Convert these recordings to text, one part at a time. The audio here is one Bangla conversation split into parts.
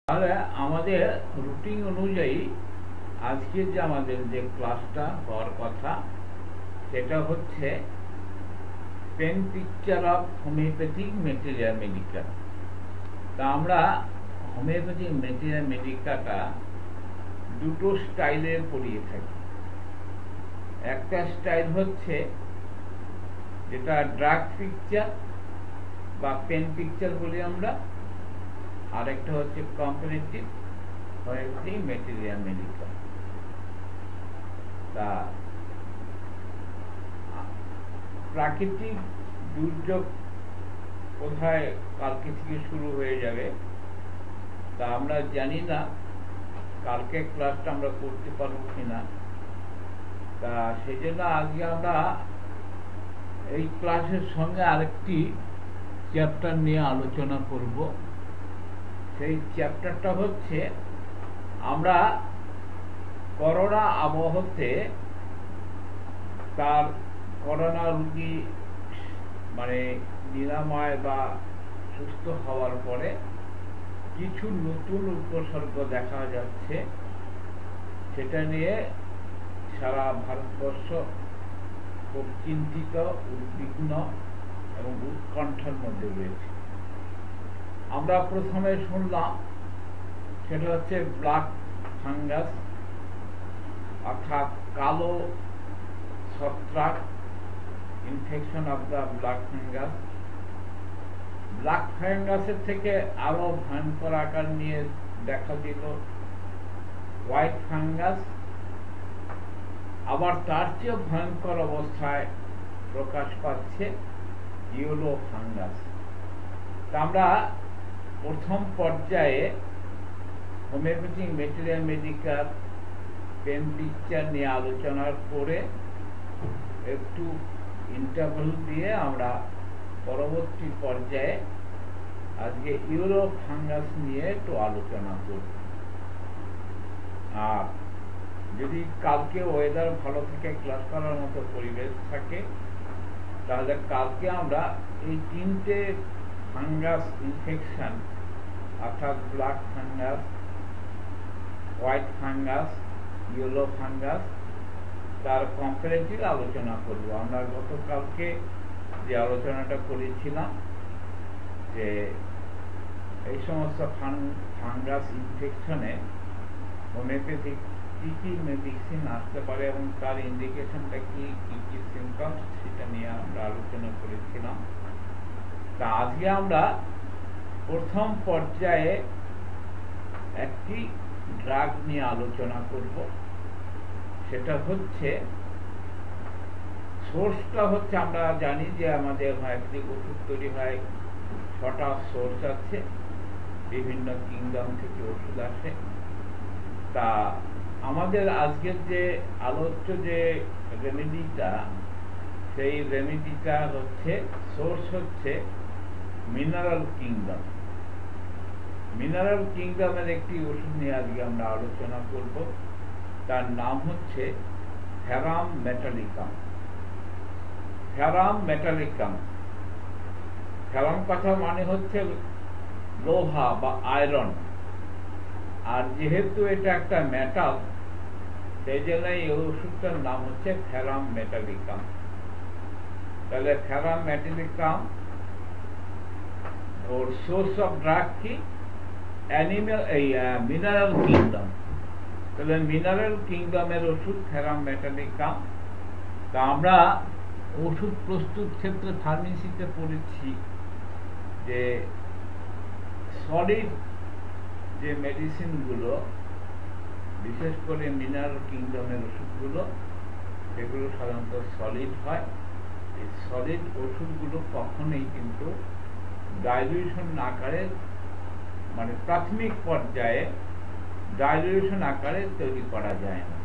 তাহলে আমাদের রুটিন অনুযায়ী আজকে যে আমাদের যে ক্লাসটা হওয়ার কথা সেটা হচ্ছে pain picture of homeopathic materia medica. তা আমরা হোমিওপ্যাথিক ম্যাটেরিয়া মেডিকাটা দুটো স্টাইলে পড়িয়ে থাকি। একটা স্টাইল হচ্ছে যেটা ড্রাগ পিকচার বা পেন পিকচার বলি আমরা, আরেকটা হচ্ছে কম্পারেটিভ হোমিওপ্যাথিক ম্যাটেরিয়া মেডিকা। তা প্রাকৃতিক দুর্যোগ কোথায় কালকে থেকে শুরু হয়ে যাবে তা আমরা জানি না, কালকে ক্লাসটা আমরা করতে পারবো কিনা। তা সেই জন্য আজকে আমরা এই ক্লাসের সঙ্গে আরেকটি চ্যাপ্টার নিয়ে আলোচনা করব। সেই চ্যাপ্টারটা হচ্ছে আমরা করোনা আবহতে তার করোনা রোগী মানে নিরাময় বা সুস্থ হওয়ার পরে কিছু নতুন উপসর্গ দেখা যাচ্ছে, সেটা নিয়ে সারা ভারতবর্ষ খুব চিন্তিত, উদ্বিগ্ন এবং উৎকণ্ঠার মধ্যে রয়েছে। আমরা প্রথমে শুনলাম সেটা হচ্ছে ব্ল্যাক ফাঙ্গাস, অর্থাৎ কালো ছত্রাক, infection of the black fungus. Black ফাঙ্গাসের থেকে আরো ভয়ঙ্কর আকার নিয়ে দেখা দিল হোয়াইট ফাঙ্গাস, আবার তার চেয়েও ভয়ঙ্কর অবস্থায় প্রকাশ পাচ্ছে ইয়েলো ফাঙ্গাস। আমরা প্রথম পর্যায়ে হোমিওপ্যাথিক ম্যাটেরিয়া মেডিকার পেন পিকচার নিয়ে আলোচনা করে একটু ইন্টারভাল দিয়ে আমরা পরবর্তী পর্যায়ে আজকে ইয়েলো ফাঙ্গাস নিয়ে একটু আলোচনা করব। আর যদি কালকে ওয়েদার ভালো থাকে, ক্লাস করার মতো পরিবেশ থাকে, তাহলে কালকে আমরা এই তিনটে ফাঙ্গাস ইনফেকশন অর্থাৎ black fungus, white fungus, yellow fungus তার কম্পারেটিভ আলোচনা করব। আমরা গতকালকে যে আলোচনাটা করেছিলাম যে এই সমস্ত ফাঙ্গাস ইনফেকশনে হোমিওপ্যাথিক কি কি মেডিসিন আসতে পারে এবং তার ইন্ডিকেশনটা কি কি সিমটমস, সেটা নিয়ে আমরা আলোচনা করেছিলাম। তা আজকে আমরা প্রথম পর্যায়ে একটি ড্রাগ নিয়ে আলোচনা করব। সেটা হচ্ছে সোর্সটা হচ্ছে, আমরা জানি যে আমাদের হোমিওপ্যাথিক ওষুধ তৈরি হয় 6টা সোর্স আছে, বিভিন্ন কিংডম থেকে ওষুধ আসে। তা আমাদের আজকের যে আলোচ্য যে রেমেডিটা, সেই রেমেডিটা হচ্ছে সোর্স হচ্ছে মিনারেল কিংডম। মিনারেল কিংডমের একটি ওষুধ নিয়ে আজকে আমরা আলোচনা করব, তার নাম হচ্ছে ফেরাম মেটালিকাম। ফেরাম মেটালিকাম, ফেরাম কথা মানে হচ্ছে লোহা বা আয়রন, আর যেহেতু এটা একটা মেটাল সেই জন্য এই ওষুধটার নাম হচ্ছে ফেরাম মেটালিকাম। তাহলে ফেরাম মেটালিকাম ওর সোর্স অফ ড্রাগ কি? Mineral kingdom. তাহলে মিনারেল কিংডমের ওষুধ ফেরাম মেটালিকাম। তা আমরা ওষুধ প্রস্তুত ক্ষেত্রে ফার্মেসিতে পড়েছি যে সলিড যে মেডিসিনগুলো, বিশেষ করে মিনারেল কিংডমের ওষুধগুলো, সেগুলো সাধারণত সলিড হয়। এই সলিড ওষুধগুলো কখনোই কিন্তু ডাইলিউশন আকারে, মানে প্রাথমিক পর্যায়ে ডাইলিউশন আকারে তৈরি করা যায় না।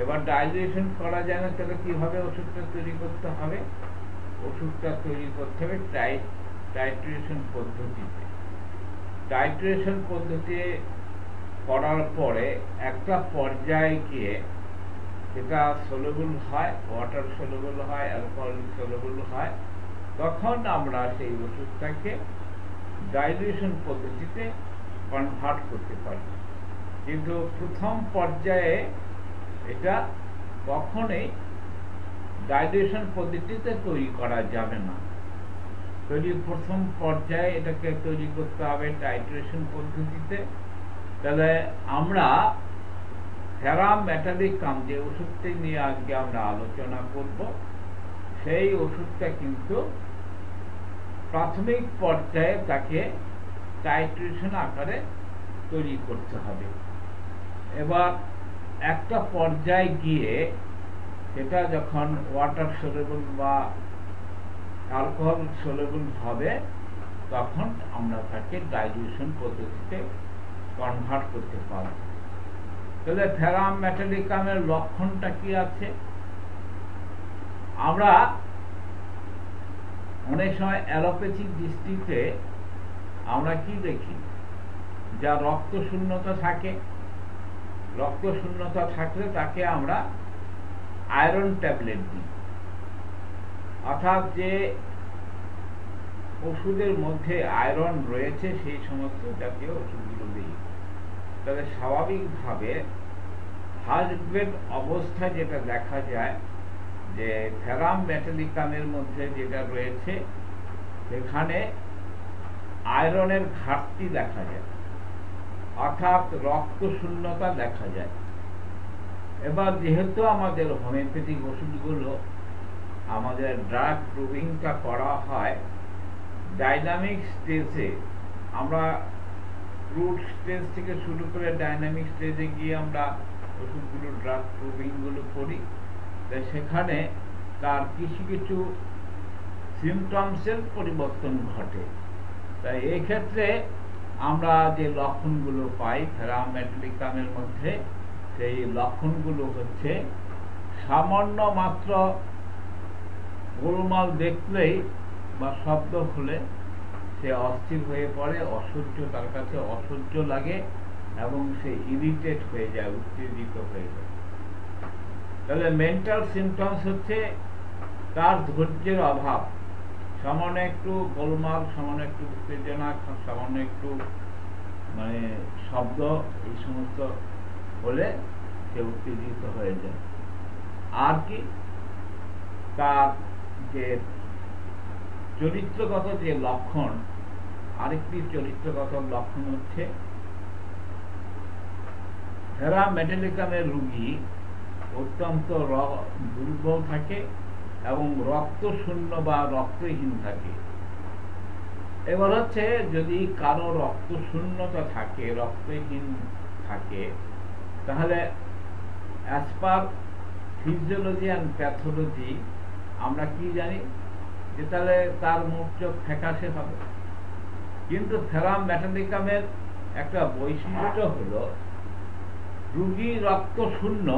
এবার ডাইলিউশন করা যায় না, তাহলে কিভাবে ওষুধটা তৈরি করতে হবে? ওষুধটা তৈরি করতে হবে টাইট্রেশন পদ্ধতিতে। টাইট্রেশন পদ্ধতি করার পরে একটা পর্যায়ে গিয়ে সেটা সলুবল হয়, ওয়াটার সলুবল হয়, অ্যালকোহল সলুবল হয়, তখন আমরা সেই ওষুধটাকে ডাইলিউশন পদ্ধতিতে কনভার্ট করতে পারি। কিন্তু প্রথম পর্যায়ে এটা কখনোই ডাইলিউশন পদ্ধতিতে তৈরি করা যাবে না। প্রথম পর্যায়ে এটাকে তৈরি করতে হবে টাইট্রেশন পদ্ধতিতে। তাহলে আমরা ফেরাম মেটালিকাম যে ওষুধটি নিয়ে আজকে আমরা আলোচনা করব, সেই ওষুধটা কিন্তু প্রাথমিক পর্যায়ে তাকে টাইট্রেশন আকারে তৈরি করতে হবে। এবার একটা পর্যায়ে গিয়ে সেটা যখন ওয়াটার সলেবল বা অ্যালকোহল সলেবল হবে, তখন আমরা তাকে ডাইলিউশন পদ্ধতিতে কনভার্ট করতে পারব। তাহলে ফেরাম মেটালিকামের লক্ষণটা কি আছে? আমরা অনেক সময় অ্যালোপ্যাথিক দৃষ্টিতে আমরা কি দেখি, যা রক্ত শূন্যতা থাকে, রক্ত শূন্যতা থাকলে তাকে আমরা আয়রন ট্যাবলেট দিই, অর্থাৎ যে ওষুধের মধ্যে আয়রন রয়েছে সেই সমস্ত জাতীয় ওষুধগুলো দিই। তবে স্বাভাবিকভাবে ফার্স্ট গ্রেড অবস্থায় যেটা দেখা যায় যে ফেরাম মেটালিকামের মধ্যে যেটা রয়েছে সেখানে আয়রনের ঘাটতি দেখা যায়, অর্থাৎ রক্ত শূন্যতা দেখা যায়। এবার যেহেতু আমাদের হোমিওপ্যাথিক ওষুধগুলো আমাদের ড্রাগ প্রুভিংটা করা হয় ডাইনামিক স্টেজে, আমরা রুট স্টেজ থেকে শুরু করে ডাইনামিক স্টেজে গিয়ে আমরা ওষুধগুলো ড্রাগ প্রুভিংগুলো করি, তাই সেখানে তার কিছু কিছু সিমটমসের পরিবর্তন ঘটে। তাই এই ক্ষেত্রে আমরা যে লক্ষণগুলো পাই ফেরাম মেটালিকামের মধ্যে, সেই লক্ষণগুলো হচ্ছে সামান্য মাত্র গোলমাল দেখলেই বা শব্দ হলে সে অস্থির হয়ে পড়ে, অসহ্য, তার কাছে অসহ্য লাগে এবং সে ইরিটেট হয়ে যায়, উত্তেজিত হয়ে যায়। তাহলে মেন্টাল সিমটমস হচ্ছে তার ধৈর্যের অভাব, সামান্য একটু গোলমাল, সামান্য একটু উত্তেজনা, সামান্য একটু মানে শব্দ, এই সমস্ত হলে সে উত্তেজিত হয়ে যায়। আর কি, তার যে চরিত্রগত যে লক্ষণ, আরেকটি চরিত্রগত লক্ষণ হচ্ছে ফেরাম মেটালিকামের রোগী অত্যন্ত দুর্বল থাকে এবং রক্ত শূন্য বা রক্তহীন থাকে। এবার হচ্ছে যদি কারো রক্ত শূন্যতা থাকে, রক্তহীন থাকে, তাহলে as per physiology and pathology আমরা কি জানি যে তাহলে তার মুখ চোখ ফ্যাকাশে হবে। কিন্তু ফেরাম মেটালিকামের একটা বৈশিষ্ট্য হলো রোগী রক্ত শূন্য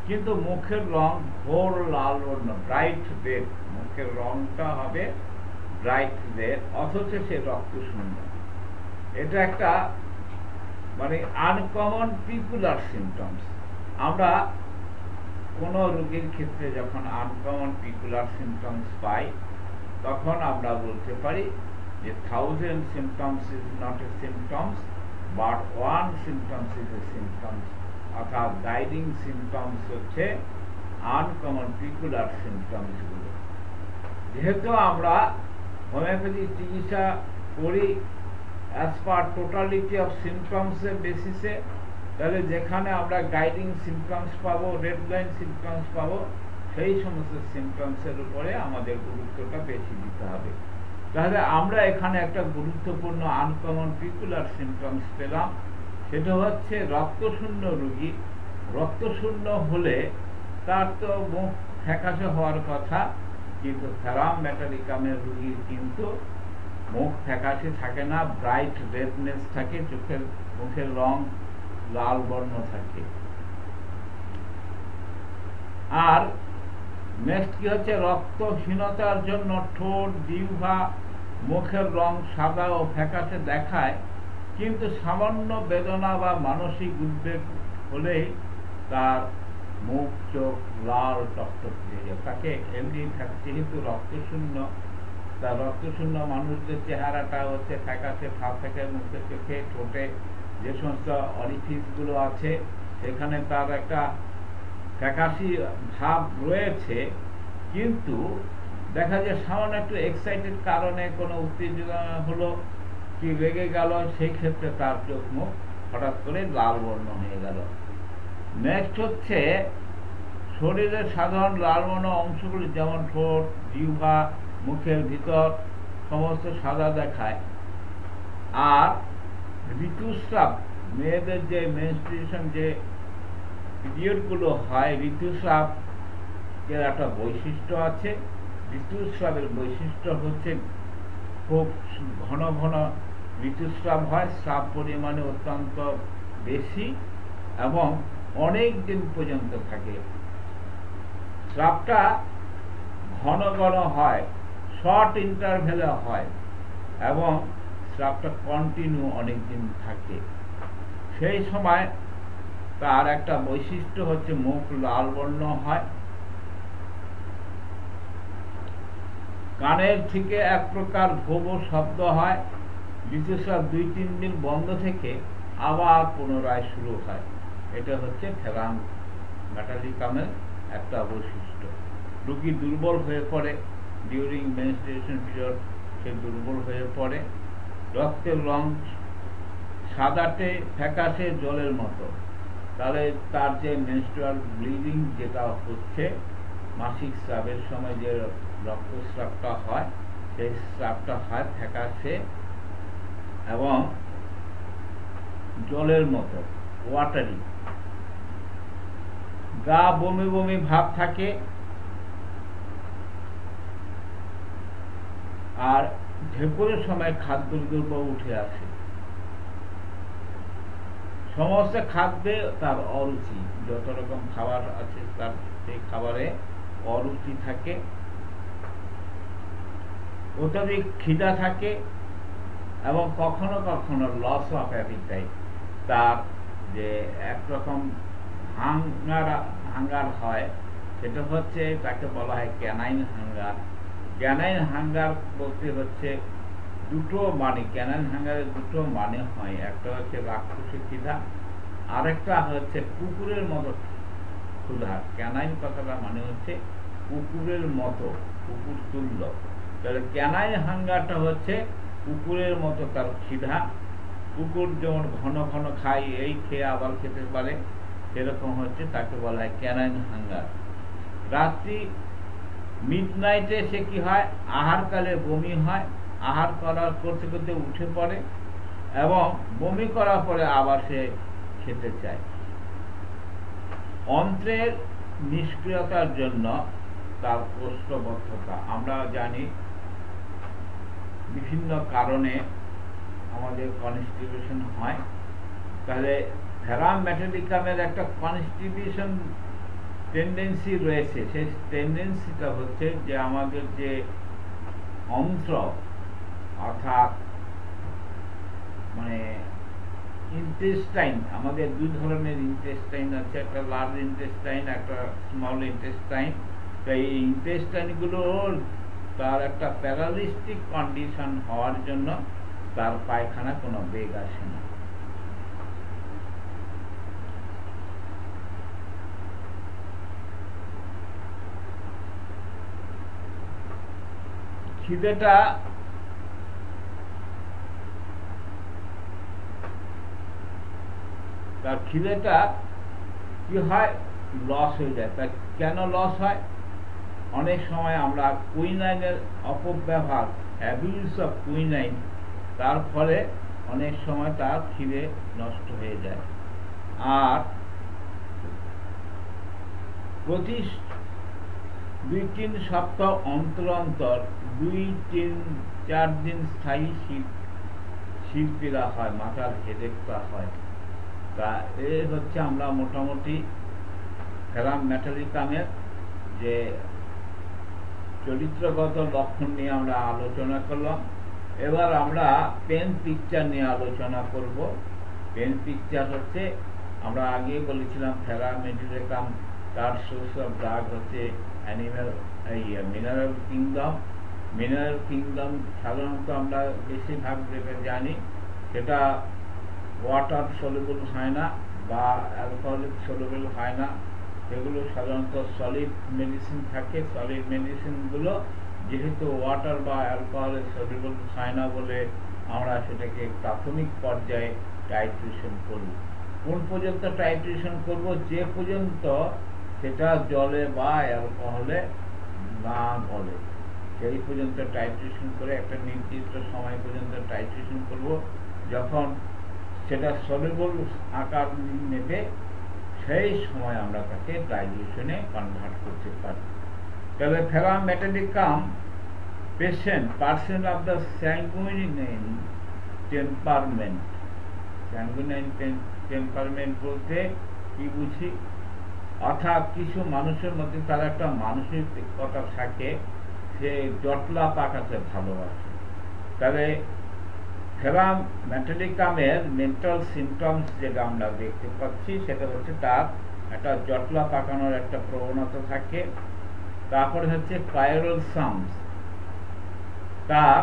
কিন্তু মুখের রং ঘোর লাল বর্ণ, ব্রাইট রেড, মুখের রংটা হবে ব্রাইট রেড, অথচ সে রক্ত শূন্য। এটা একটা মানে আনকমন পিপুলার সিমটমস। আমরা কোন রোগীর ক্ষেত্রে যখন আনকমন পিপুলার সিমটমস পাই, তখন আমরা বলতে পারি যে 1000 symptoms is not a symptoms but one symptoms is a symptoms, অর্থাৎ গাইডিং সিমটমস হচ্ছে আনকমন পিকুলার সিমটমস গুলো। যেহেতু আমরা হোমিওপ্যাথি চিকিৎসা করি as per totality of symptoms এর বেসিসে, তাহলে যেখানে আমরা গাইডিং সিমটমস পাবো, রেড লাইন সিমটমস পাবো, সেই সমস্ত সিমটমসের উপরে আমাদের গুরুত্বটা বেশি দিতে হবে। তাহলে আমরা এখানে একটা গুরুত্বপূর্ণ আনকমন পিকুলার সিমটমস পেলাম, সেটা হচ্ছে রক্তশূন্য রোগী। রক্তশূন্য হলে তার তো মুখ ফ্যাকাশে হওয়ার কথা, কিন্তু ফেরাম মেটালিকামের রোগীর কিন্তু মুখ ফ্যাকাশে থাকে না, ব্রাইট রেডনেস থাকে, মুখের রং লাল বর্ণ থাকে। আর নেক্সট কি হচ্ছে, রক্তহীনতার জন্য ঠোঁট, জিহ্বা, মুখের রং সাদা ও ফ্যাকাশে দেখায়, কিন্তু সামান্য বেদনা বা মানসিক উদ্বেগ হলেই তার মুখ চোখ লাল টকটক হয়ে যায়। তাকে এমনি যেহেতু রক্তশূন্য, তার রক্তশূন্য মানুষদের চেহারাটা হচ্ছে ফ্যাকাশে ভাব থাকে, মুখে চোখে ঠোঁটে যে সমস্ত অরিফিসগুলো আছে সেখানে তার একটা ফ্যাকাশি ভাব রয়েছে। কিন্তু দেখা যায় সামান্য একটু এক্সাইটেড কারণে কোনো উত্তেজনা হলো কি রেগে গেল, সেই ক্ষেত্রে তার চোখ মুখ হঠাৎ করে লাল বর্ণ হয়ে গেল। নেক্সট হচ্ছে শরীরের সাধারণ লাল বর্ণ অংশগুলি যেমন ঠোঁট, জিহ্বা, মুখের ভিতর সমস্ত সাদা দেখায়। আর ঋতুস্রাব, মেয়েদের যে মেনস্ট্রুয়েশন যে পিরিয়ডগুলো হয়, ঋতুস্রাব এর একটা বৈশিষ্ট্য আছে। ঋতুস্রাবের বৈশিষ্ট্য হচ্ছে খুব ঘন ঘন ঋতুস্রাব হয়, স্রাব পরিমাণে অত্যন্ত বেশি এবং অনেক দিন পর্যন্ত থাকে। স্রাবটা ঘন ঘন হয়, শর্ট ইন্টারভেলে হয় এবং স্রাবটা কন্টিনিউ অনেক দিন থাকে। সেই সময় তার একটা বৈশিষ্ট্য হচ্ছে মুখ লাল বর্ণ হয়, কানের থেকে এক প্রকার ভোব শব্দ হয়, ঋতুস্রাব 2-3 দিন বন্ধ থেকে আবার পুনরায় শুরু হয়। এটা হচ্ছে ফেরাম মেটালিকামের একটা বৈশিষ্ট্য। রোগী দুর্বল হয়ে পড়ে ডিউরিং মেনস্ট্রুয়েশন পিরিয়ড, সে দুর্বল হয়ে পড়ে। রক্তের রং সাদাটে ফ্যাকাশে জলের মতো। তাহলে তার যে মেনস্ট্রুয়াল ব্লিডিং যেটা হচ্ছে, মাসিক স্রাবের সময় যে রক্তস্রাবটা হয়, সেই স্রাবটা হয় ফ্যাকাশে এবং জলের মতো, ওয়াটারি। গা বমি বমি ভাব থাকে আর ঢেকুরের সময় খাদ্যদ্রব্য উঠে আসে। সমস্ত খাদ্যে তার অরুচি, যত রকম খাবার আছে তার সেই খাবারে অরুচি থাকে, অত্যধিক খিদা থাকে এবং কখনো কখনো লস অফ অ্যাপিটাইট, তার যে একরকম হাঙ্গার হয়, সেটা হচ্ছে তাকে বলা হয় ক্যানাইন হাঙ্গার। ক্যানাইন হাঙ্গার বলতে হচ্ছে দুটো মানে, ক্যানাইন হাঙ্গারের দুটো মানে হয়, একটা হচ্ছে রাক্ষসী খিদা, আরেকটা হচ্ছে কুকুরের মতো ক্ষুধা। ক্যানাইন কথাটা মানে হচ্ছে কুকুরের মতো, কুকুর তুল্য। তাহলে ক্যানাইন হাঙ্গারটা হচ্ছে কুকুরের মতো তার খিদা। কুকুর যেমন ঘন ঘন খায়, এই খেয়ে আবার খেতে পারে, সেরকম হচ্ছে, তাকে বলা হয় ক্যানাইন হাঙ্গার। রাত্রি মিডনাইটে সে কি হয়, আহারকালে বমি হয়, আহার করতে করতে উঠে পড়ে এবং বমি করার পরে আবার সে খেতে চায়। অন্ত্রের নিষ্ক্রিয়তার জন্য তার কোষ্ঠবদ্ধতা, আমরা জানি বিভিন্ন কারণে আমাদের কনস্টিটিউশন হয়। তাহলে ভেরাম মেটালিকামের একটা কনস্টিটিউশন টেন্ডেন্সি রয়েছে। সেই টেন্ডেন্সিটা হচ্ছে যে আমাদের যে অন্ত্র, অর্থাৎ মানে ইন্টেস্টাইন, আমাদের দুই ধরনের ইন্টেস্টাইন আছে, একটা লার্জ ইন্টেস্টাইন, একটা স্মল ইন্টেস্টাইন। তো এই ইন্টেস্টাইনগুলোর তার একটা প্যারালিস্টিক কন্ডিশন হওয়ার জন্য তার পায়খানা কোনো বেগ আসে না। খিদেটা তার খিদেটা কি হয়, লস হয়ে যায়। তা কেন লস হয়? অনেক সময় আমরা কুইনাইনের অপব্যবহার, অ্যাবিউজ অফ কুইনাইন, তার ফলে অনেক সময় তার খিদে নষ্ট হয়ে যায়। আর প্রতি 2-3 সপ্তাহ অন্তর অন্তর 2-3-4 দিন স্থায়ী শীত পীড়া হয়, মাথার হেডেকটা হয়। তা এ হচ্ছে আমরা মোটামুটি ফেরাম মেটালিকামের যে চরিত্রগত লক্ষণ নিয়ে আমরা আলোচনা করলাম। এবার আমরা পেন পিকচার নিয়ে আলোচনা করব। পেন পিকচার হচ্ছে, আমরা আগে বলেছিলাম ফেরাম মেটালিকাম তার সোর্স অফ ড্রাগ হচ্ছে animal mineral kingdom. Mineral kingdom সাধারণত আমরা বেশিরভাগ যেটা জানি সেটা ওয়াটার সলিউবল হয় না বা অ্যালকোহলিক সলিউবল হয় না, সেগুলো সাধারণত সলিড মেডিসিন থাকে। সলিড মেডিসিনগুলো যেহেতু ওয়াটার বা অ্যালকোহলের সলিউবল হয় না বলে আমরা সেটাকে প্রাথমিক পর্যায়ে টাইট্রেশন করব। কোন পর্যন্ত টাইট্রেশন করব? যে পর্যন্ত সেটা জলে বা অ্যালকোহলে না গলে সেই পর্যন্ত টাইট্রেশন করে একটা নির্দিষ্ট সময় পর্যন্ত টাইট্রেশন করব। যখন সেটা সলিউবল আকার নেবে সেই সময় আমরা তাকে ডাইলিউশনে কনভার্ট করতে পারি। তাহলে ferrum metallicum person of the sanguine temperament. Sanguine temperament বলতে কি বুঝি? অর্থাৎ কিছু মানুষের মধ্যে তার একটা মানসিকতা থাকে, সে জটলা পাকাতে ভালোবাসে। তাহলে ফেরাম মেটালিকামের মেন্টাল সিমটমস যেটা আমরা দেখতে পাচ্ছি সেটা হচ্ছে তার একটা জটলা পাকানোর একটা প্রবণতা থাকে। তারপরে হচ্ছে ক্রায়োলসামস, তার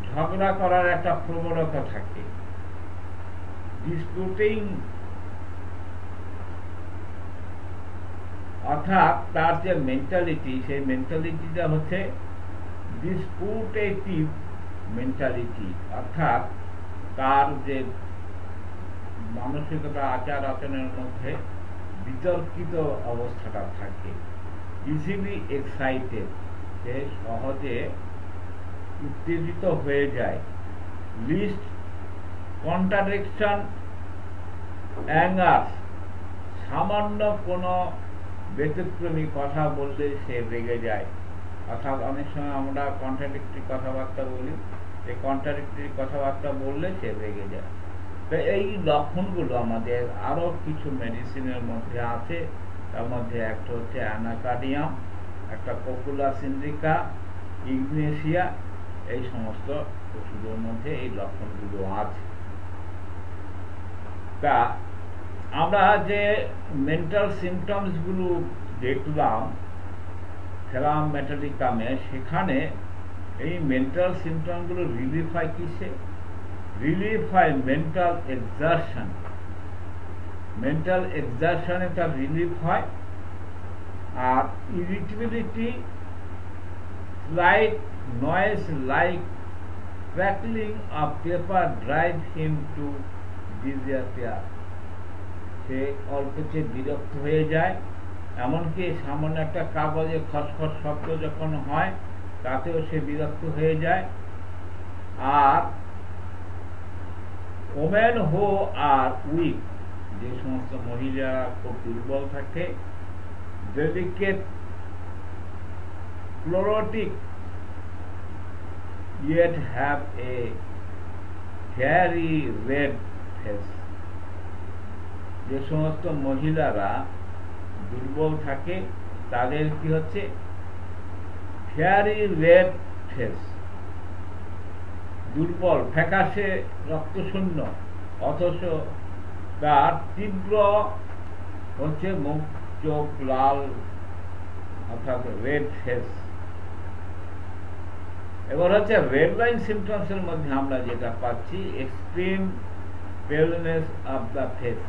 ঝগড়া করার একটা প্রবণতা থাকে। ডিসপিউটিং, অর্থাৎ তার যে মেন্টালিটি সেই মেন্টালিটিটা হচ্ছে ডিসপিউটেটিভ মেন্টালিটি, অর্থাৎ তার যে মানসিকতা আচার আচরণের মধ্যে বিতর্কিত অবস্থাটা থাকে। ইজিলি এক্সাইটেড, সে সহজে উত্তেজিত হয়ে যায়। লিস্ট কন্ট্রাডিকশন অ্যাঙ্গার, সামান্য কোনো ব্যতিক্রমী কথা বললে সে রেগে যায়। অর্থাৎ অনেক সময় আমরা কন্ট্রাডিক্টরি কথাবার্তা বলি, সেই কন্ট্রাডিক্টরি কথাবার্তা বললে সে রেগে যায়। তো এই লক্ষণগুলো আমাদের আরো কিছু মেডিসিনের মধ্যে আছে। তার মধ্যে একটা হচ্ছে অ্যানাকার্ডিয়াম, একটা পপুলাস ইন্ডিকা, ইগনেসিয়া, এই সমস্ত ওষুধের মধ্যে এই লক্ষণগুলো আছে। তা আমরা যে মেন্টাল সিমটমস গুলো দেখলাম ফেরাম মেটালিকামে, সেখানে এই মেন্টাল সিমটম গুলো রিলিফ হয় কিসে? রিলিফ হয় মেন্টাল এক্সারশন। মেন্টাল এক্সারশনে তার রিলিফ হয়। আর irritability, slight noise like crackling of paper drive him to disappear, সে অল্পতে বিরক্ত হয়ে যায়। এমনকি সামান্য একটা কাগজে খসখস শব্দ যখন হয় তাতেও সে বিরক্ত হয়ে যায়। আর ওমেন হো আর উইক, যে সমস্ত মহিলারা খুব দুর্বল থাকে, delicate ক্লোরোটিক yet have a very red face, যে সমস্ত মহিলারা দুর্বল থাকে তাদের কি হচ্ছে ভেরি রেড ফেস, দুর্বল ফ্যাকাশে রক্তশূন্য, অথচ তার তীব্র হচ্ছে মুখ চোখ লাল, অর্থাৎ রেড ফেস। এবার হচ্ছে রেড লাইন সিমটমস এর মধ্যে আমরা যেটা পাচ্ছি extreme paleness of the face.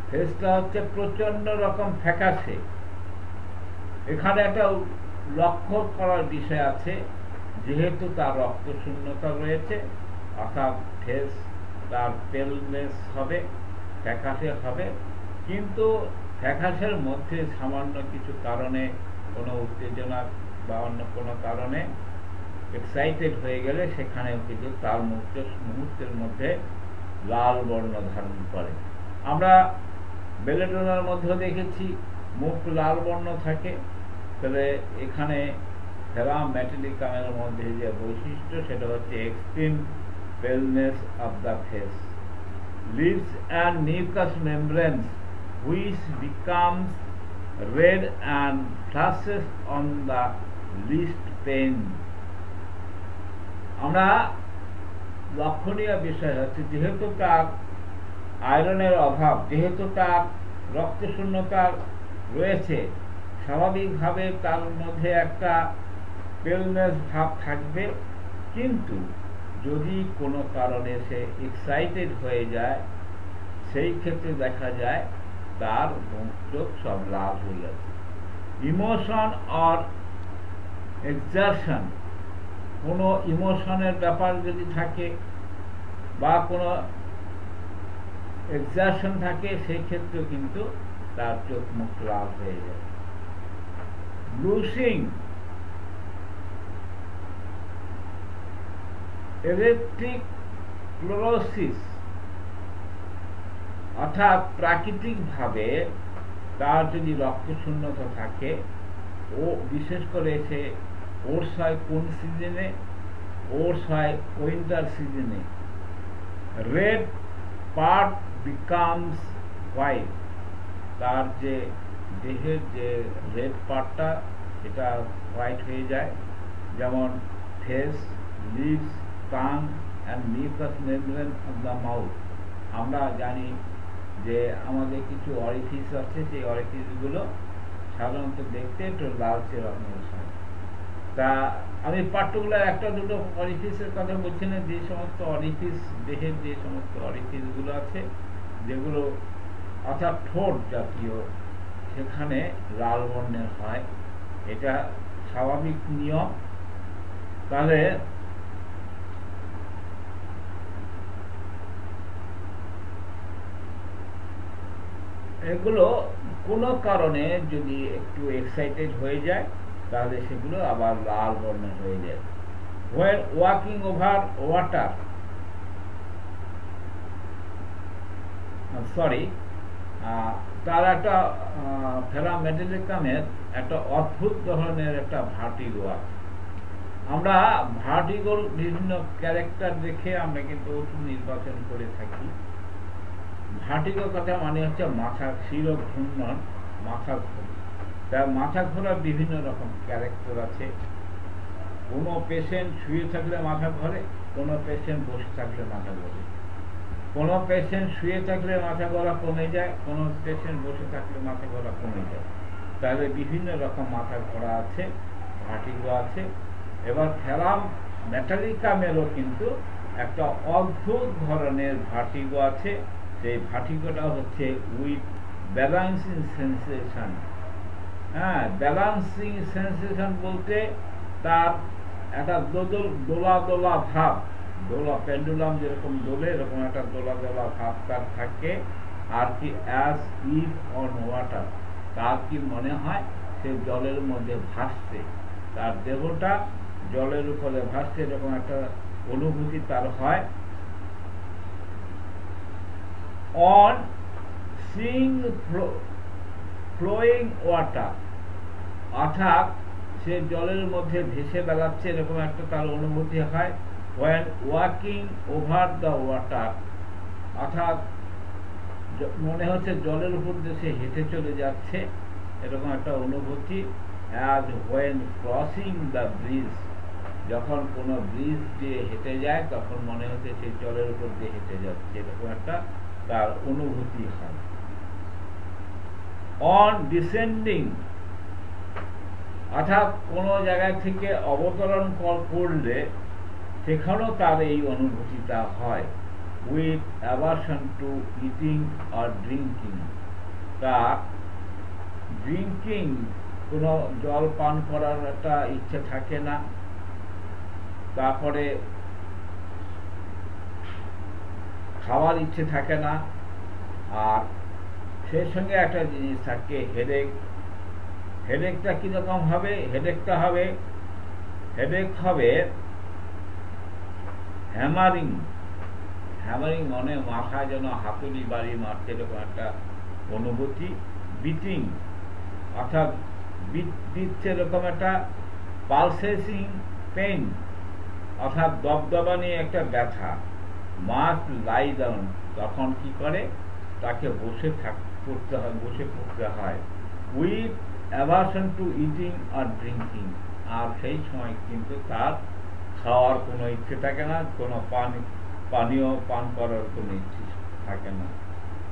ফেসটা হচ্ছে প্রচন্ড রকম ফ্যাকাশে। এখানে একটা লক্ষ্য করার বিষয় আছে, যেহেতু তার রক্ত শূন্যতা রয়েছে, অর্থাৎ ফেস তার পেলনেস হবে, ফ্যাকাশে হবে, কিন্তু ফ্যাকাশের মধ্যে সামান্য কিছু কারণে কোনো উত্তেজনা বা অন্য কোনো কারণে এক্সাইটেড হয়ে গেলে সেখানেও কিন্তু তার মুহূর্তের মধ্যে লাল বর্ণ ধারণ করে। আমরা বেলেডোনার মধ্যে দেখেছি মুখ লাল বর্ণ থাকে। তাহলে এখানে ফেরাম মেটালিকামের মধ্যে যে বৈশিষ্ট্য সেটা হচ্ছে extreme paleness of the face, lips and mucous membranes which becomes red and flashes on the least pain। আমরা লক্ষণীয় বিষয় হচ্ছে যেহেতু তার আয়রনের অভাব, যেহেতু তার রক্ত শূন্যতা রয়েছে, স্বাভাবিকভাবে তার মধ্যে একটা পেলনেস ভাব থাকবে, কিন্তু যদি কোনো কারণে সে এক্সাইটেড হয়ে যায় সেই ক্ষেত্রে দেখা যায় তার মুখ চোখ সব লাল হয়ে যাচ্ছে। ইমোশন আর এক্সারশন, কোনো ইমোশনের ব্যাপার যদি থাকে বা কোনো এক্সারশন থাকে সেই ক্ষেত্রেও কিন্তু তার চোখ মুখ লাল হয়ে যায়। ব্লুশিং, এরিথ্রোস্ক্লেরোসিস, অর্থাৎ প্রাকৃতিকভাবে তার যদি রক্তশূন্যতা থাকে, ও বিশেষ করে সে ওটস হয় কোন সিজনে? ওটস হয় উইন্টার সিজনে। রেড পার্ট বিকামস হোয়াইট, তার যে দেহের যে রেড পার্টটা এটা হোয়াইট হয়ে যায়, যেমন face, lips, tongue and mucous membrane of the mouth. আমরা জানি যে আমাদের কিছু অরিফিস আছে, সেই অরিফিসগুলো সাধারণত দেখতে একটু লালচে রকমের হয়। তা আমি পার্টিকুলার একটা দুটো অরিফিসের কথা বলছি না, যে সমস্ত অরিফিস, দেহের যে সমস্ত অরিফিসগুলো আছে যেগুলো অর্থাৎ ঠোঁট জাতীয়, সেখানে লাল বর্ণের হয়, এটা স্বাভাবিক নিয়ম। তাহলে এগুলো কোনো কারণে যদি একটু এক্সাইটেড হয়ে যায় তাহলে সেগুলো আবার লাল বর্ণের হয়ে যায়। when walking over water, তার একটা ফেরামেটালিকামের একটা অদ্ভুত ধরনের একটা ভার্টিগো আছে। আমরা ভার্টিগোর বিভিন্ন ক্যারেক্টার দেখে আমরা কিন্তু ওষুধ নির্বাচন করে থাকি। ভার্টিগো কথা মানে হচ্ছে মাথা শিরঘূর্ণন, মাথা ঘোরা। তার মাথা ঘোরার বিভিন্ন রকম ক্যারেক্টার আছে। কোনো পেশেন্ট শুয়ে থাকলে মাথা ঘোরে, কোনো পেশেন্ট বসে থাকলে মাথা ঘোরে, কোনো পেশেন্ট শুয়ে থাকলে মাথা ঘোরা কমে যায়, কোনো পেশেন্ট বসে থাকলে মাথা ঘোরা কমে যায়। তাহলে বিভিন্ন রকম মাথা ঘোরা আছে, ভার্টিগো আছে। এবার ফেরামেটালিকামেরও কিন্তু একটা অদ্ভুত ধরনের ভার্টিগো আছে। সেই ভার্টিগোটা হচ্ছে উইথ ব্যালান্সিং সেন্সেশন। হ্যাঁ, ব্যালান্সিং সেন্সেশন বলতে তার একটা দোলা দোলা ভাব, দোলা পেন্ডুলাম যেরকম দোলে এরকম একটা দোলা দোলা ভাব তার থাকে। আর কি অ্যাজ ইফ অন ওয়াটার, তার কি মনে হয় সে জলের মধ্যে ভাসছে, তার দেহটা জলের উপরে ভাসছে, এরকম একটা অনুভূতি তার হয়। অন সিইং ফ্লোয়িং ওয়াটার, অর্থাৎ সে জলের মধ্যে ভেসে বেড়াচ্ছে এরকম একটা তার অনুভূতি হয়। when walking over the water, অর্থাৎ মনে হচ্ছে জলের উপর দিয়ে সে হেঁটে চলে যাচ্ছে, এরকম একটা অনুভূতি। as when crossing the bridge, যখন কোনো ব্রিজ দিয়ে হেঁটে যায় তখন মনে হচ্ছে সে জলের উপর দিয়ে হেঁটে যাচ্ছে, এরকম একটা তার অনুভূতি হয়। on descending, অর্থাৎ কোনো জায়গা থেকে অবতরণ করলে সেখানেও তার এই অনুভূতিটা হয়। উইথ অ্যাভারশন টু ইটিং আর ড্রিঙ্কিং, তার ড্রিঙ্কিং কোনো জল পান করার একটা ইচ্ছে থাকে না। তারপরে খাওয়ার ইচ্ছে থাকে না। আর সেই সঙ্গে একটা জিনিস থাকে হেডেক। হেডেকটা কিরকম হবে? হেডেক হবে হ্যামারিং। হ্যামারিং মানে মাথা যেন হাতুড়ি বাড়ি মারছে এরকম একটা অনুভূতি। বিটিং, অর্থাৎ দিচ্ছে এরকম একটা পালসেসিং পেইন, অর্থাৎ দবদবানি একটা ব্যথা। মাস্ট লাই ডাউন, তখন কি করে তাকে বসে পড়তে হয়। উইথ অ্যাভারশন টু ইটিং আর ড্রিঙ্কিং, আর সেই সময় কিন্তু তার খাওয়ার কোনো ইচ্ছে থাকে না, কোনো পানীয় পান করার কোনো ইচ্ছে থাকে না।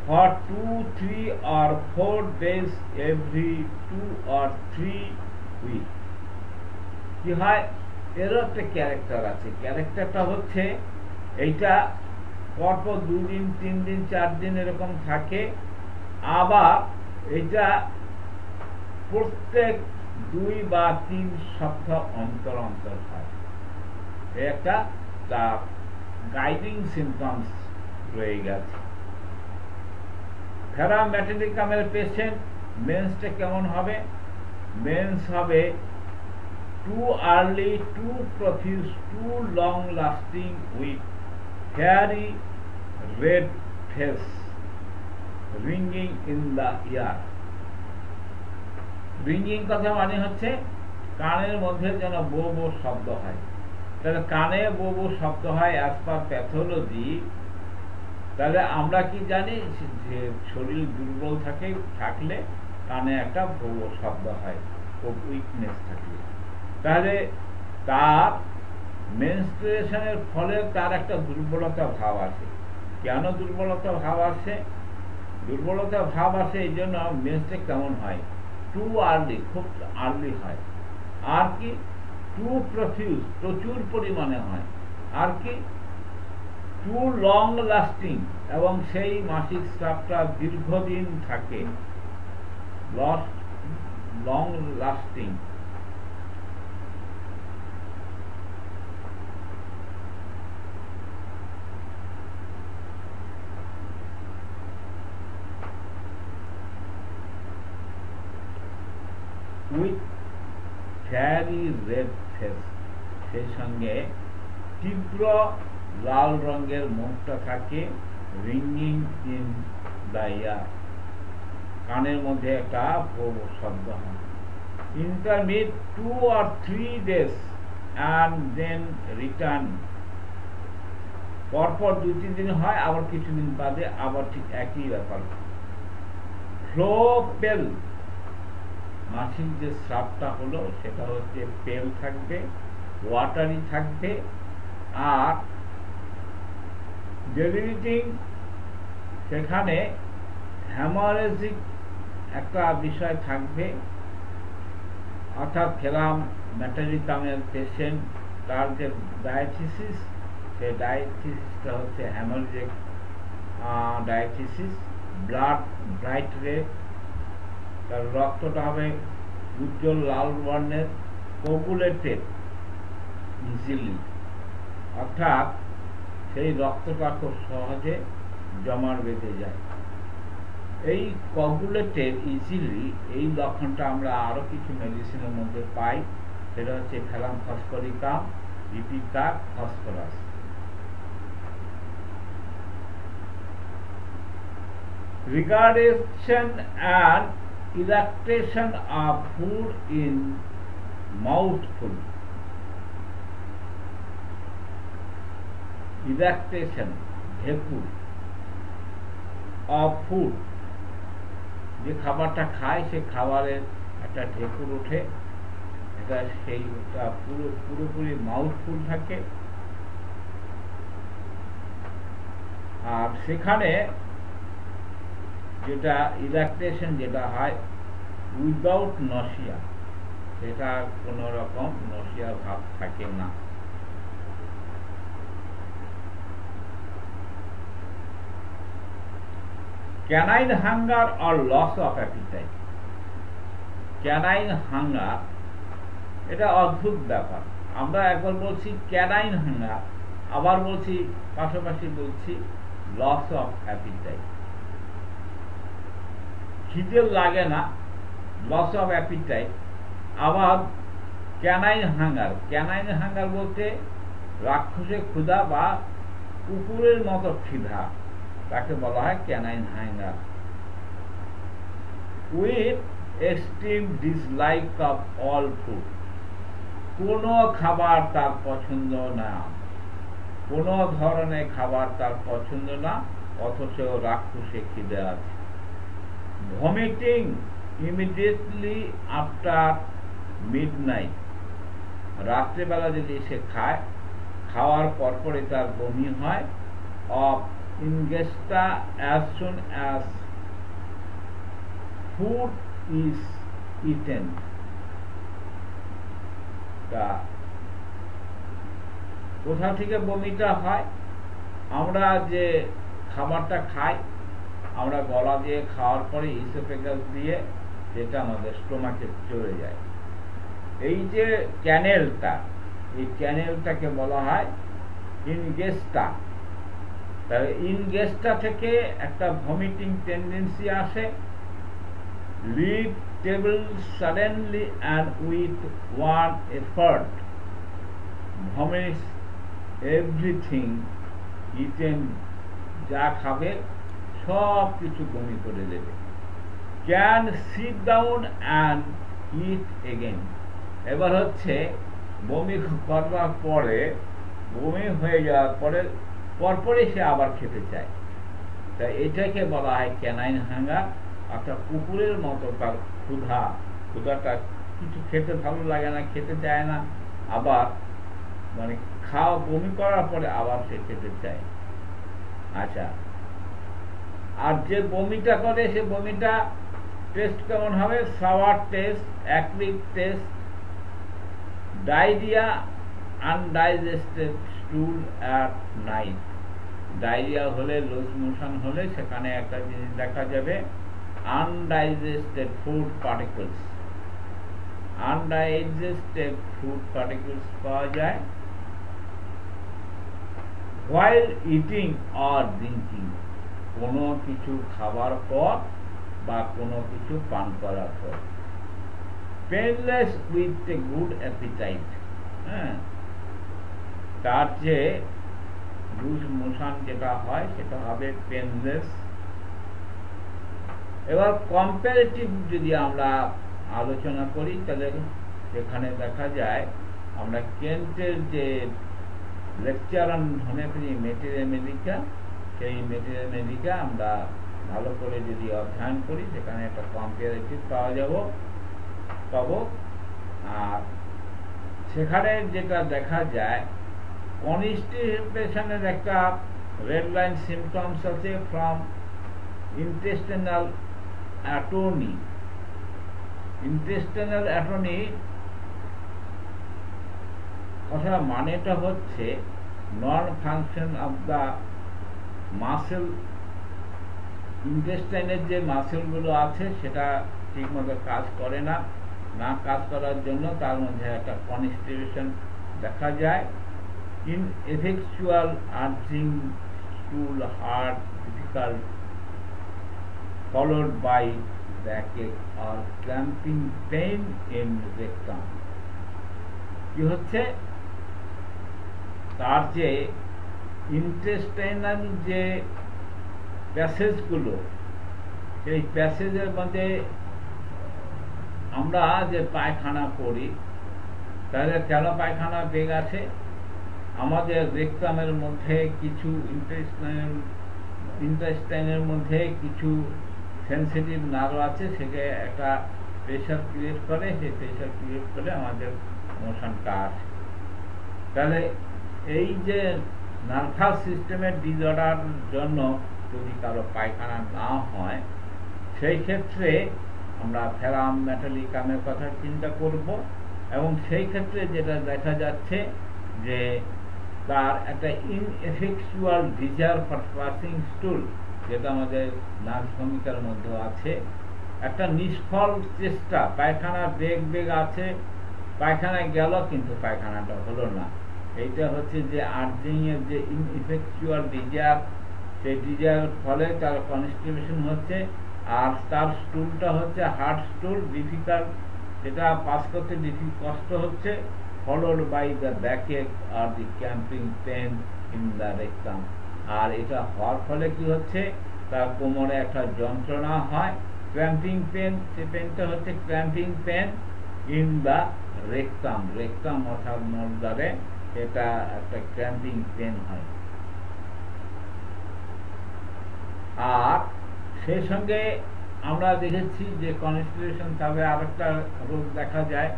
for 2, 3 or 4 days every 2 or 3 weeks, কি হয়, এরও একটা ক্যারেক্টার আছে। ক্যারেক্টারটা হচ্ছে এইটা পরপর 2 দিন 3 দিন 4 দিন এরকম থাকে, আবার এটা প্রত্যেক 2 বা 3 সপ্তাহ অন্তর অন্তর হয়। একটা তার গাইডিং সিমটমস রয়ে গেছে। প্যারামেটালিকামের পেশেন্ট মেন্সটা কেমন হবে? মেন্স হবে too early, too profuse, too long lasting with hairy red face, ringing in the ear. Ringing কথা মানে হচ্ছে কানের মধ্যে যেন বো বো শব্দ হয়। তাহলে কানে বো বো শব্দ হয় অ্যাজ পার প্যাথোলজি। তাহলে আমরা কি জানি যে শরীর দুর্বল থাকলে কানে একটা বো বো শব্দ হয়, খুব উইকনেস থাকলে। তাহলে তার মেনস্ট্রুয়েশনের ফলে তার একটা দুর্বলতা ভাব আসে। কেন দুর্বলতা ভাব আসে? দুর্বলতা ভাব আসে এই জন্য মেন্সটা কেমন হয়, টু আর্লি, খুব আর্লি হয়। আর কি টু প্রফিউজ, প্রচুর পরিমাণে হয়। আর কি টু লং লাস্টিং, এবং সেই মাসিক স্রাবটা দীর্ঘদিন থাকে, long lasting. With fairy red face, সেই সঙ্গে তীব্র লাল রঙের মুখটা থাকে, রিঙ্গিং ইন দ্য ইয়ার, কানের মধ্যে একটা শব্দ হয়। ইন্টারমিট 2 or 3 days and then return, পরপর 2-3 দিন হয়, আবার কিছুদিন বাদে আবার ঠিক একই ব্যাপার। ফ্লো পেল, মাসিক যে স্রাবটা হলো সেটা হচ্ছে পেল থাকবে, ওয়াটারি থাকবে। আর ডেলিভারিং, সেখানে হ্যামারেজিক একটা বিষয় থাকবে, অর্থাৎ প্যারামেটালিকামের পেশেন্ট তার যে ডায়াথিসিস, সেই ডায়াথিসিসটা হচ্ছে হ্যামারেজিক ডায়াথিসিস। ব্লাড ব্রাইট রেড, তার রক্তটা হবে উজ্জ্বল লাল বর্ণের, কোগুলেটেড ইজিলি, অর্থাৎ সেই রক্তটা খুব সহজে জমাট বেঁধে যায়। এই কোগুলেটেড ইজিলি, এই লক্ষণটা আমরা আরো কিছু মেডিসিনের মধ্যে পাই, সেটা হচ্ছে ferrum phosphoricum, ipecac, phosphorus. Regurgitation and eructation of food in mouthful. Eructation, ঢেকুর, of food, যে খাবারটা খায় সে খাবারের একটা ঢেকুর ওঠে, এটা সেইটা পুরোপুরি মাউথফুল থাকে। আর সেখানে যেটা ইলাকটেশন যেটা হয় উইদাউট নসিয়া, সেটা কোনো রকম নসিয়া ভাব থাকে না। Canine hunger or loss of appetite. Canine hunger, এটা অদ্ভুত ব্যাপার। আমরা একবার বলছি ক্যানাইন হাঙ্গার, আবার বলছি পাশাপাশি বলছি লস অফ অ্যাপিটাইট। খিদে লাগে না, লস অফ অ্যাপিটাইট। আবার ক্যানাইন হাঙ্গার, ক্যানাইন হাঙ্গার বলতে রাক্ষসে ক্ষুধা বা কুকুরের মতো খিদা, তাকে বলা হয় canine hunger. With extreme dislike of all food, কোনো খাবার তার পছন্দ না, কোনো ধরনের খাবার তার পছন্দ না, অথচ রাক্ষসে খিদে আছে। ভমিটিং ইমিডিয়েটলি আফটার মিডনাইট, রাত্রেবেলা যদি সে খায়, খাওয়ার পরপরই তার বমি হয়। Of ingesta as soon as food is eaten, তা কোথা থেকে বমিটা হয়? আমরা যে খাবারটা খাই, আমরা গলা দিয়ে খাওয়ার পরে ইসোফেগাস দিয়ে যেটা আমাদের স্টোমাকে চলে যায়, এই যে ক্যানেলটা, এই ক্যানেলটাকে বলা হয় ইনগেস্টা। তাহলে ইনগেস্টা থেকে একটা ভমিটিং টেন্ডেন্সি আসে, leave table suddenly and with one effort vomits everything eaten, যা খাবে সব কিছু বমি করে দেবে। Can sit down and eat again. এবার হচ্ছে বমি করবার পরে, বমি হয়ে যাওয়ার পরে পরপরই সে আবার খেতে চায়। তাই এটাকে বলা হয় ক্যানাইন হাঙ্গার। অর্থাৎ কুকুরের মতো তার ক্ষুধাটা, কিছু খেতে ভালো লাগে না, খেতে চায় না, আবার মানে বমি করার পরে আবার সে খেতে চায়। আচ্ছা, আর যে বমিটা করে সে বমিটা টেস্ট কেমন হবে? Sour taste, acrid taste, diarrhoea, undigested stool at night. Diarrhoea হলে, লুজ মোশন হলে সেখানে একটা জিনিস দেখা যাবে, undigested food particles. Undigested food particles পাওয়া যায় while eating or drinking, কোনো কিছু খাবার পর বা কোনো কিছু পান করার পর। Painless with a good appetite, তার যে লুজ মোশন যেটা হয় সেটা হবে পেনলেস। এবার কম্পারেটিভ যদি আমরা আলোচনা করি, তাহলে সেখানে দেখা যায় আমরা কেন্টের যে lecture on homeopathy materia medica, সেই মেটেরিয়া মেডিকা আমরা ভালো করে যদি অধ্যয়ন করি, সেখানে একটা কম্পারেটিভ পাবো। আর সেখানে যেটা দেখা যায়, কনস্টিপেশনের একটা রেড লাইন সিমটমস আছে ফ্রম ইন্টেস্টিনাল অ্যাটনি। ইন্টেস্টিনাল অ্যাটনি কথা মানেটা হচ্ছে নন ফাংশন অফ দ্য মাসেল। ইন্টেস্টাইনের যে মাসেলগুলো আছে সেটা ঠিকমতো কাজ করে না, না কাজ করার জন্য তার মধ্যে একটা কনস্টিপেশন দেখা যায়। ineffectual urging, stool hard, difficult, followed by backache or cramping pain in rectum। কি হচ্ছে? তার যে ইন্টেস্টাইনাল যে প্যাসেজগুলো, সেই প্যাসেজের মধ্যে আমরা যে পায়খানা করি, তাহলে কেন পায়খানা বেগ আছে? আমাদের রেকটামের মধ্যে কিছু ইন্টেস্টাইনের মধ্যে কিছু সেন্সিটিভ নার্ভ আছে, সেটা একটা প্রেশার ক্রিয়েট করে, সেই প্রেশার ক্রিয়েট করে আমাদের মোশনটা আসে। তাহলে এই যে নার্ভাস সিস্টেমের ডিসঅর্ডার জন্য যদি কারো পায়খানা না হয়, সেই ক্ষেত্রে আমরা ফেরাম মেটালিকামের কথা চিন্তা করব। এবং সেই ক্ষেত্রে যেটা দেখা যাচ্ছে যে তার একটা ইনএফেক্চুয়াল ডিজায়ার ফর পাসিং স্টুল, যেটা আমাদের নার্ভ ভূমিকার মধ্যে আছে, একটা নিষ্ফল চেষ্টা, পায়খানা বেগ আছে, পায়খানায় গেল কিন্তু পায়খানাটা হলো না। এইটা হচ্ছে যে আর্জিং এর যে ইনএফেক্চুয়াল ডিজায়ার, সেই ডিজায়ার ফলে তার কনস্টিপেশন হচ্ছে, আর তার স্টুলটা হচ্ছে হার্ড স্টুল, ডিফিকাল্ট, সেটা পাস করতে কষ্ট হচ্ছে, followed by the backache or the cramping pain in the rectum। আর এটা হওয়ার ফলে কি হচ্ছে? তার কোমরে একটা যন্ত্রণা হয়, ক্র্যাম্পিং পেন। সে পেনটা হচ্ছে cramping pain in the rectum. Rectum অর্থাৎ মলদ্বারে এটা একটা ক্র্যাম্পিং পেন হয়। আর সেই সঙ্গে আমরা দেখেছি যে কনস্টিপেশন ছাড়া আরেকটা রোগ দেখা যায়,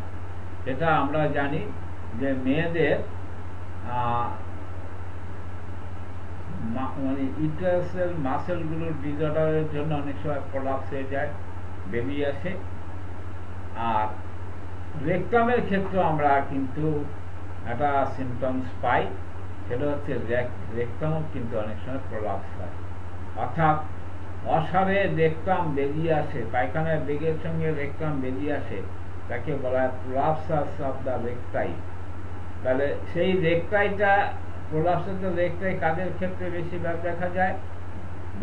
এটা আমরা জানি যে মেয়েদের মানে ইউটেরাসের মাসেলগুলোর ডিসঅর্ডারের জন্য অনেক সময় প্রলাপস হয়ে যায়, বেরিয়ে আসে। আর রেকটামের ক্ষেত্রে আমরা কিন্তু একটা সিমটমস পাই, সেটা হচ্ছে রেকটামও কিন্তু অনেক সময় প্রলাপস হয়, অর্থাৎ অসারে রেকটাম বেরিয়ে আসে, পায়খানার বেগের সঙ্গে রেকটাম বেরিয়ে আসে, তাকে বলা হয় প্রলাপসাস অফ দ্য রেকটাই। তাহলে সেই রেকটাইটা, প্রলাপসাস অফ দ্য রেকটাই কাদের ক্ষেত্রে বেশি দেখা যায়?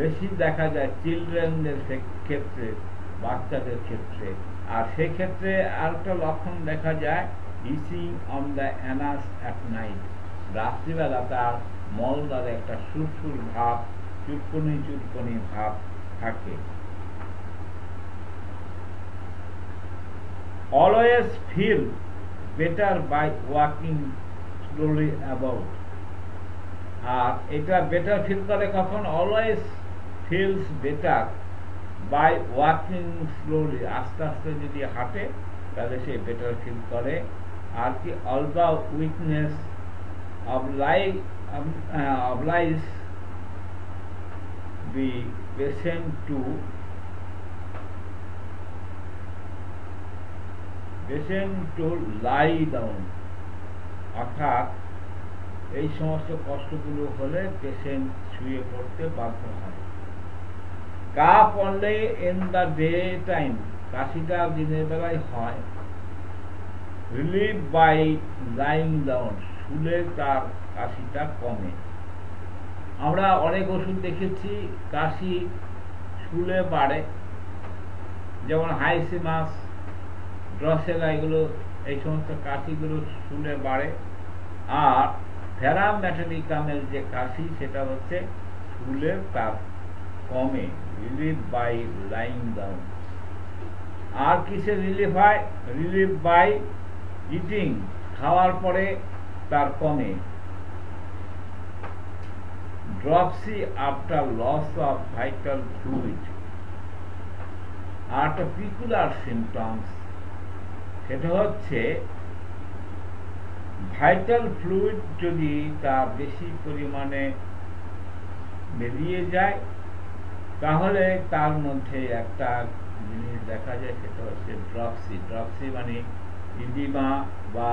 বেশি দেখা যায় চিলড্রেনদের ক্ষেত্রে, বাচ্চাদের ক্ষেত্রে। আর সেক্ষেত্রে আরেকটা লক্ষণ দেখা যায়, itching on the anus at night, রাত্রিবেলা তার মলদ্বারে একটা সুরসুর ভাব, চুলকনি চুলকনি ভাব থাকে। Always feel better by walking slowly about. আর এটা বেটার ফিল করে কখন? Always feels better by walking slowly, আস্তে আস্তে যদি হাঁটে তাহলে সে বেটার ফিল করে। আর কি? Although weakness oblige the patient to lie down, অর্থাৎ এই সমস্ত কষ্টগুলো হলে পেশেন্ট শুয়ে পড়তে বাধ্য হয়। Cup only in the day time, কাশিটা দিনের বেলায় হয়। রিলিভ বাই লাইং ডাউন, শুলে তার কাশিটা কমে। আমরা অনেক ওষুধ দেখেছি কাশি শুলে বাড়ে, যেমন হাইসিমাস, ড্রসেলা, এগুলো এই সমস্ত কাশিগুলো শুলে বাড়ে। আর ভেরাম ম্যাটালিকামের যে কাশি সেটা হচ্ছে শুলে তার কমে, রিলিভ বাই লাইং ডাউন। আর কিসে রিলিফ হয়? রিলিভ বাই ইটিং, খাওয়ার পরে তার কমে। Dropsy after loss of vital fluid. আর একটা পিকুলার সিমটমস, সেটা হচ্ছে ভাইটাল ফ্লুইড যদি তার বেশি পরিমাণে বেরিয়ে যায় তাহলে তার মধ্যে একটা জিনিস দেখা যায়, সেটা হচ্ছে ড্রপসি। ড্রপসি মানে ইডিমা বা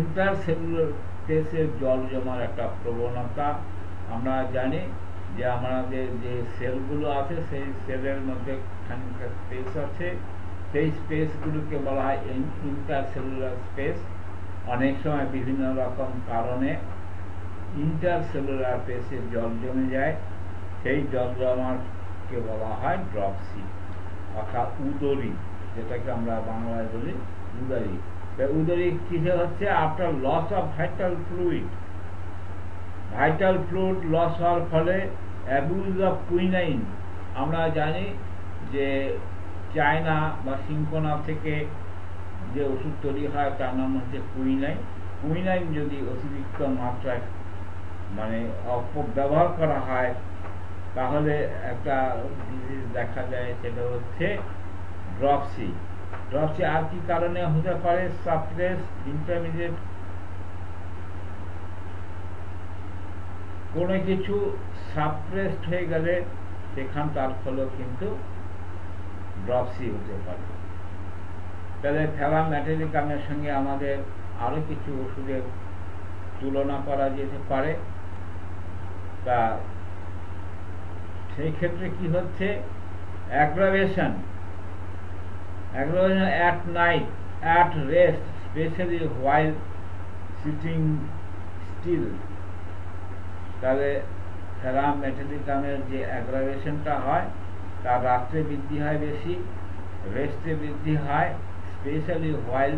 ইন্টারসেলুলার স্পেসের জল জমার একটা প্রবণতা। আমরা জানি যে আমাদের যে সেলগুলো আছে সেই সেলের মধ্যে খানিকটা স্পেস আছে, সেই স্পেসগুলোকে বলা হয় ইন্টারসেলুলার স্পেস। অনেক সময় বিভিন্ন রকম কারণে ইন্টারসেলুলার স্পেসে জল জমে যায়, সেই জল জমাকে বলা হয় ড্রপসি, অর্থাৎ উদরি, যেটাকে আমরা বাংলায় বলি উদরি। উদরি কিসে হচ্ছে? After loss of vital fluid. Vital fluid loss হওয়ার ফলে অ্যাবিউজ অফ কুইনাইন। আমরা জানি যে চায়না বা সিনকোনা থেকে যে ওষুধ তৈরি হয় তার নাম হচ্ছে কুইনাইন। কুইনাইন যদি অতিরিক্ত মাত্রায় মানে অপব্যবহার করা হয় তাহলে একটা ডিজিজ দেখা যায়, সেটা হচ্ছে ড্রপসি। ড্রপসি আর কি কারণে হতে পারে? সাপ্রেস ইন্টারমিডিয়েট কোনো কিছু সাপ্রেসড হয়ে গেলে সেখান তার ফলেও কিন্তু ড্রপসি হতে পারে। তাহলে ফেরাম ম্যাটালিকামের সঙ্গে আমাদের আরো কিছু ওষুধের তুলনা করা যেতে পারে। তা সেই ক্ষেত্রে কি হচ্ছে? Aggravation at night, at rest, especially while sitting still। তাহলে ফেরাম ম্যাটালিকামের যে অ্যাগ্রাভেশনটা হয় তার রাত্রে বৃদ্ধি হয় বেশি, রেস্টে বৃদ্ধি হয়, স্পেশালি হোয়াইল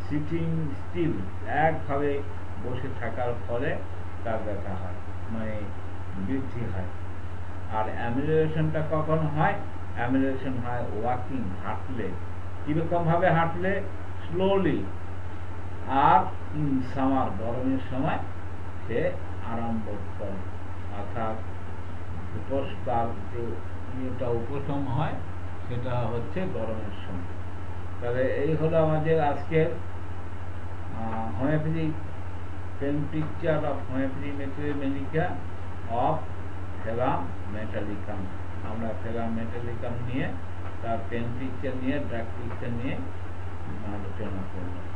সিটিং স্টিল, একভাবে বসে থাকার ফলে তার ব্যথা হয়, মানে বৃদ্ধি হয়। আর অ্যামিউলেশনটা কখন হয়? অ্যামিউলেশন হয় ওয়াকিং, হাঁটলে। কিরকম ভাবে হাঁটলে? স্লোলি। আর সামার, গরমের সময় সে আরাম বোধ করে, অর্থাৎ তার যে ইয়েটা উপশম হয় সেটা হচ্ছে গরমের সময়। তাহলে এই হলো আমাদের আজকের homeopathy pen picture of homeopathy metallica of ferrum metallicum. আমরা ফেরাম ম্যাটালিকাম নিয়ে তার পেন পিকচার নিয়ে, ড্রাগ পিকচার নিয়ে আলোচনা করলাম।